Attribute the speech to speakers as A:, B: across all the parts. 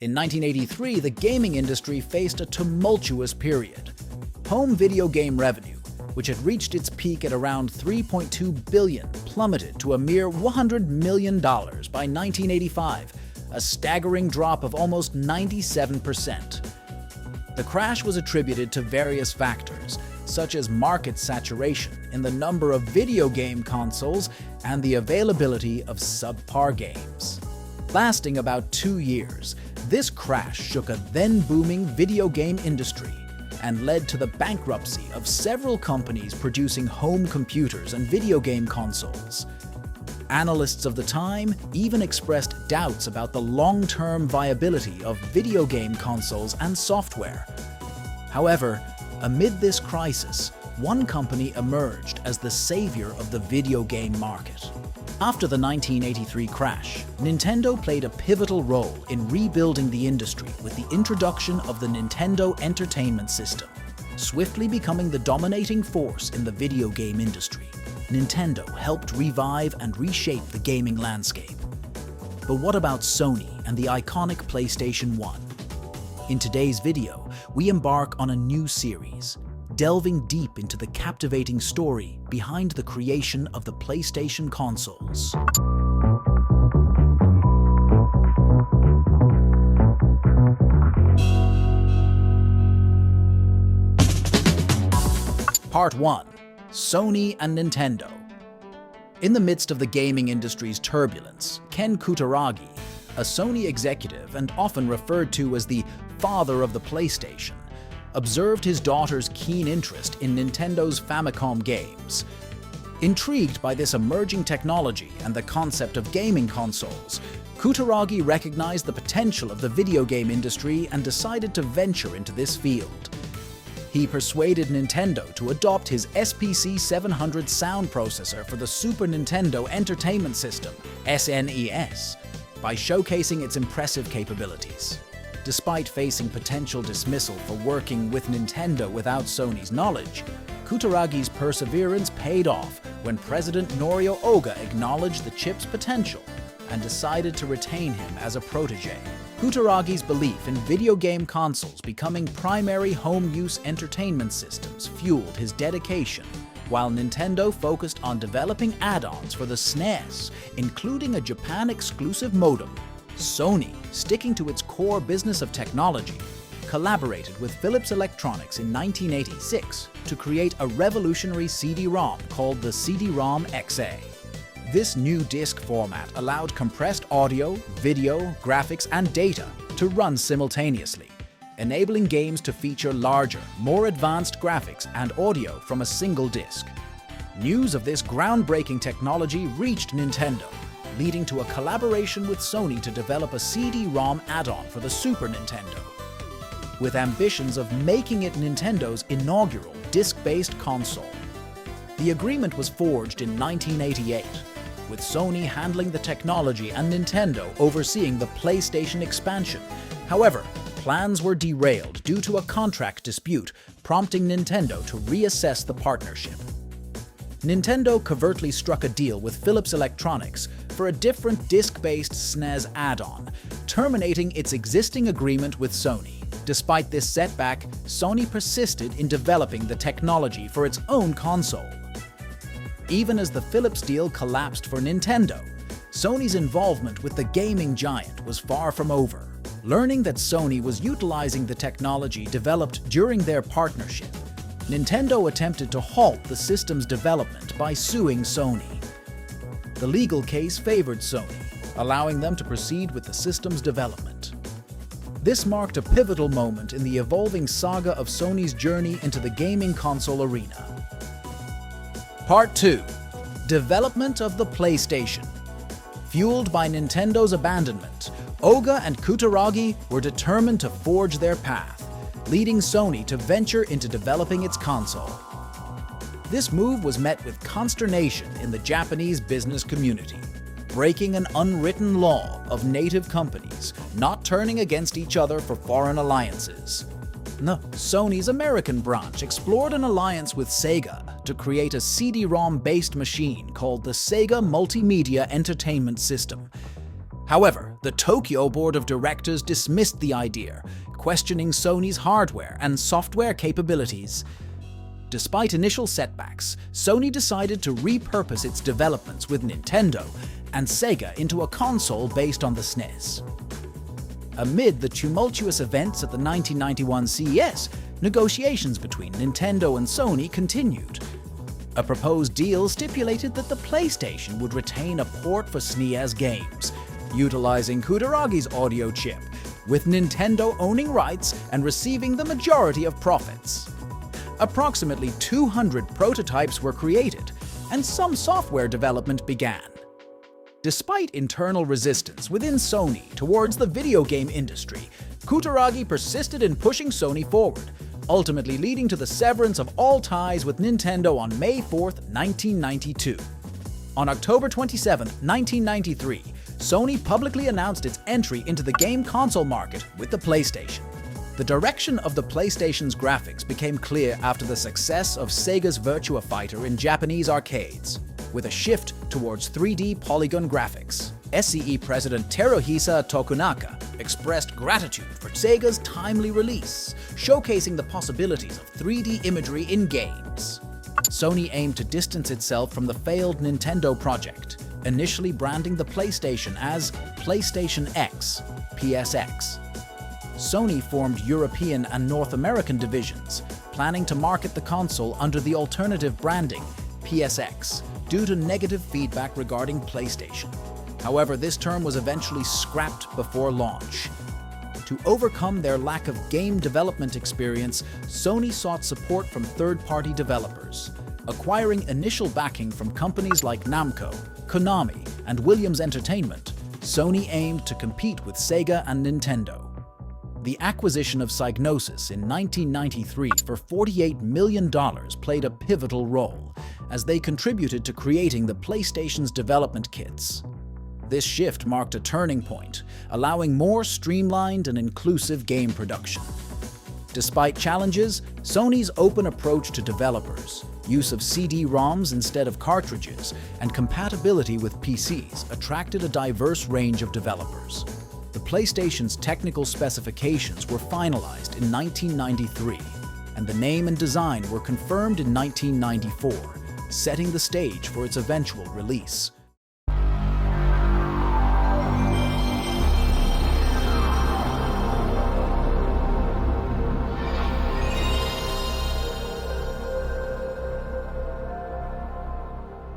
A: In 1983, the gaming industry faced a tumultuous period. Home video game revenue, which had reached its peak at around $3.2 billion, plummeted to a mere $100 million by 1985, a staggering drop of almost 97%. The crash was attributed to various factors, such as market saturation in the number of video game consoles and the availability of subpar games. Lasting about 2 years, this crash shook a then-booming video game industry and led to the bankruptcy of several companies producing home computers and video game consoles. Analysts of the time even expressed doubts about the long-term viability of video game consoles and software. However, amid this crisis, one company emerged as the savior of the video game market. After the 1983 crash, Nintendo played a pivotal role in rebuilding the industry with the introduction of the Nintendo Entertainment System. Swiftly becoming the dominating force in the video game industry, Nintendo helped revive and reshape the gaming landscape. But what about Sony and the iconic PlayStation 1? In today's video, we embark on a new series, delving deep into the captivating story behind the creation of the PlayStation consoles. Part 1. Sony and Nintendo. In the midst of the gaming industry's turbulence, Ken Kutaragi, a Sony executive and often referred to as the father of the PlayStation, observed his daughter's keen interest in Nintendo's Famicom games. Intrigued by this emerging technology and the concept of gaming consoles, Kutaragi recognized the potential of the video game industry and decided to venture into this field. He persuaded Nintendo to adopt his SPC 700 sound processor for the Super Nintendo Entertainment System, SNES, by showcasing its impressive capabilities. Despite facing potential dismissal for working with Nintendo without Sony's knowledge, Kutaragi's perseverance paid off when President Norio Oga acknowledged the chip's potential and decided to retain him as a protege. Kutaragi's belief in video game consoles becoming primary home-use entertainment systems fueled his dedication, while Nintendo focused on developing add-ons for the SNES, including a Japan-exclusive modem. Sony, sticking to its core business of technology, collaborated with Philips Electronics in 1986 to create a revolutionary CD-ROM called the CD-ROM XA. This new disc format allowed compressed audio, video, graphics, and data to run simultaneously, enabling games to feature larger, more advanced graphics and audio from a single disc. News of this groundbreaking technology reached Nintendo, leading to a collaboration with Sony to develop a CD-ROM add-on for the Super Nintendo, with ambitions of making it Nintendo's inaugural disc-based console. The agreement was forged in 1988, with Sony handling the technology and Nintendo overseeing the PlayStation expansion. However, plans were derailed due to a contract dispute, prompting Nintendo to reassess the partnership. Nintendo covertly struck a deal with Philips Electronics for a different disc-based SNES add-on, terminating its existing agreement with Sony. Despite this setback, Sony persisted in developing the technology for its own console. Even as the Philips deal collapsed for Nintendo, Sony's involvement with the gaming giant was far from over. Learning that Sony was utilizing the technology developed during their partnership, Nintendo attempted to halt the system's development by suing Sony. The legal case favored Sony, allowing them to proceed with the system's development. This marked a pivotal moment in the evolving saga of Sony's journey into the gaming console arena. Part 2. Development of the PlayStation. Fueled by Nintendo's abandonment, Oga and Kutaragi were determined to forge their path, leading Sony to venture into developing its console. This move was met with consternation in the Japanese business community, breaking an unwritten law of native companies not turning against each other for foreign alliances. Sony's American branch explored an alliance with Sega to create a CD-ROM-based machine called the Sega Multimedia Entertainment System. However, the Tokyo Board of Directors dismissed the idea, questioning Sony's hardware and software capabilities. Despite initial setbacks, Sony decided to repurpose its developments with Nintendo and Sega into a console based on the SNES. Amid the tumultuous events at the 1991 CES, negotiations between Nintendo and Sony continued. A proposed deal stipulated that the PlayStation would retain a port for SNES games, utilizing Kutaragi's audio chip, with Nintendo owning rights and receiving the majority of profits. Approximately 200 prototypes were created, and some software development began. Despite internal resistance within Sony towards the video game industry, Kutaragi persisted in pushing Sony forward, ultimately leading to the severance of all ties with Nintendo on May 4, 1992. On October 27, 1993, Sony publicly announced its entry into the game console market with the PlayStation. The direction of the PlayStation's graphics became clear after the success of Sega's Virtua Fighter in Japanese arcades, with a shift towards 3D polygon graphics. SCE President Teruhisa Tokunaka expressed gratitude for Sega's timely release, showcasing the possibilities of 3D imagery in games. Sony aimed to distance itself from the failed Nintendo project, initially branding the PlayStation as PlayStation X, PSX. Sony formed European and North American divisions, planning to market the console under the alternative branding, PSX, due to negative feedback regarding PlayStation. However, this term was eventually scrapped before launch. To overcome their lack of game development experience, Sony sought support from third-party developers. Acquiring initial backing from companies like Namco, Konami, and Williams Entertainment, Sony aimed to compete with Sega and Nintendo. The acquisition of Psygnosis in 1993 for $48 million played a pivotal role, as they contributed to creating the PlayStation's development kits. This shift marked a turning point, allowing more streamlined and inclusive game production. Despite challenges, Sony's open approach to developers, use of CD-ROMs instead of cartridges, and compatibility with PCs attracted a diverse range of developers. The PlayStation's technical specifications were finalized in 1993, and the name and design were confirmed in 1994, setting the stage for its eventual release.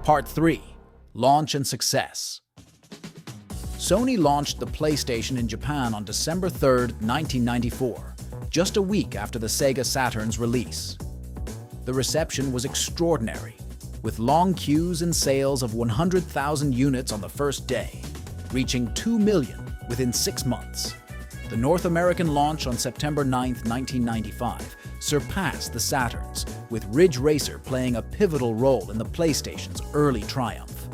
A: Part 3. Launch and Success. Sony launched the PlayStation in Japan on December 3, 1994, just a week after the Sega Saturn's release. The reception was extraordinary, with long queues and sales of 100,000 units on the first day, reaching 2 million within 6 months. The North American launch on September 9, 1995, surpassed the Saturn's, with Ridge Racer playing a pivotal role in the PlayStation's early triumph.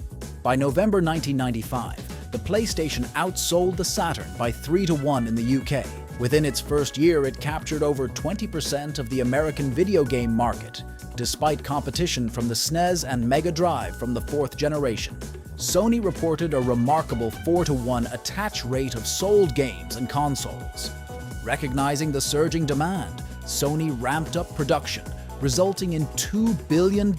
A: By November 1995, the PlayStation outsold the Saturn by 3-1 in the UK. Within its first year, it captured over 20% of the American video game market, despite competition from the SNES and Mega Drive from the 4th generation. Sony reported a remarkable 4-1 attach rate of sold games and consoles. Recognizing the surging demand, Sony ramped up production, resulting in $2 billion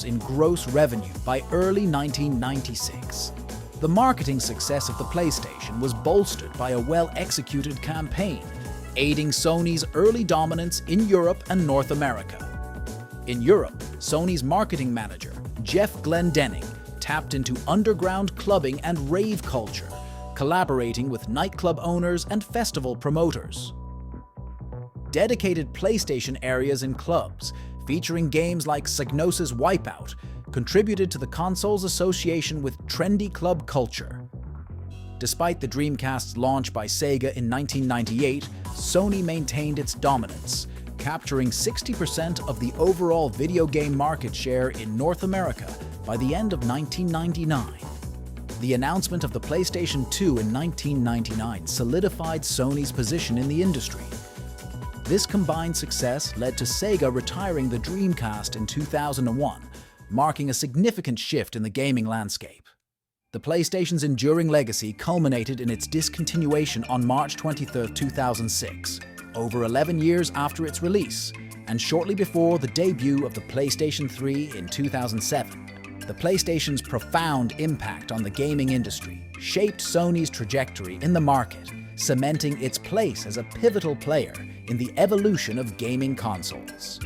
A: in gross revenue by early 1996. The marketing success of the PlayStation was bolstered by a well-executed campaign, aiding Sony's early dominance in Europe and North America. In Europe, Sony's marketing manager, Jeff Glendenning, tapped into underground clubbing and rave culture, collaborating with nightclub owners and festival promoters. Dedicated PlayStation areas in clubs, featuring games like Psygnosis Wipeout, contributed to the console's association with trendy club culture. Despite the Dreamcast's launch by Sega in 1998, Sony maintained its dominance, capturing 60% of the overall video game market share in North America by the end of 1999. The announcement of the PlayStation 2 in 1999 solidified Sony's position in the industry. This combined success led to Sega retiring the Dreamcast in 2001, marking a significant shift in the gaming landscape. The PlayStation's enduring legacy culminated in its discontinuation on March 23, 2006, over 11 years after its release, and shortly before the debut of the PlayStation 3 in 2007. The PlayStation's profound impact on the gaming industry shaped Sony's trajectory in the market, cementing its place as a pivotal player in the evolution of gaming consoles.